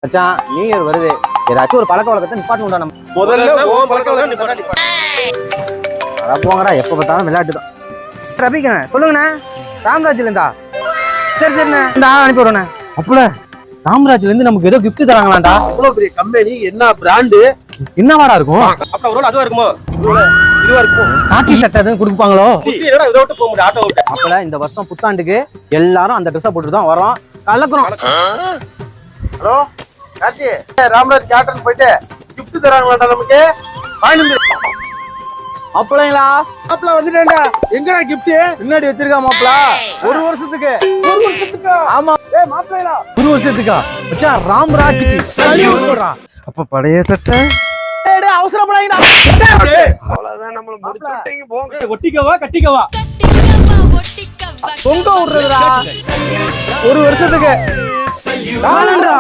மச்சான் new year வருது, ஏதாச்சும் ஒரு பழக்க வழக்கத்தை நிப்பாட்டணும்டா. நம்ம முதல்ல உன் பழக்க வழக்கம் நிப்பாட்டி. அட போங்கடா, எப்ப பார்த்தாலும் விளையாட்டு தான். ரபிக்கண்ணே சொல்லுங்கண்ணே, ராம்ராஜ்ல இருந்தா? சரி சரிண்ணே, இந்த அனுப்பி விடுறேண்ணே. அப்பல ராம்ராஜ்ல இருந்து நமக்கு ஏதோ கிஃப்ட் தராங்களாண்டா. அவ்வளவு பெரிய கம்பெனி, என்ன பிராண்டு, என்னவாடா இருக்கும்? அப்புறம் ஒரு அதுவா இருக்குமோ, இதுவா இருக்கும். காக்கி சட்டை எதுவும் கொடுப்பாங்களோ? என்னடா இதை விட்டு போக முடியும், ஆட்டோ விட்டு. அப்பல இந்த வருஷம் புத்தாண்டுக்கு எல்லாரும் அந்த ட்ரெஸ்ஸை போட்டு தான் வரோம், கலக்குறோம். ஹலோ கார்த்தி, ராம்ராஜ் கேட்டர்ன் போயிட்டு கிஃப்ட் தராங்களாடா நமக்கு, வாங்கி. அப்பளங்களா மாப்பிள வந்துட்டேன்டா. எங்கடா கிஃப்ட்? முன்னாடி வச்சிருக்கா மாப்பிள. ஒரு வருஷத்துக்கு. ஒரு வருஷத்துக்கு? ஆமா. மாப்பிளா ஒரு வருஷத்துக்கா மச்சான், ராம்ராஜ்க்கு சல்யூட் போடுறா. அப்ப பழைய சட்டை. டேய் அவசரப்படாதீங்கடா. அவ்வளவுதான், நம்மள முடிச்சிட்டீங்க போங்க. ஒட்டிக்கவா கட்டிக்கவா? பொங்க விடுறதுடா. ஒரு வருஷத்துக்கு. காலண்டா.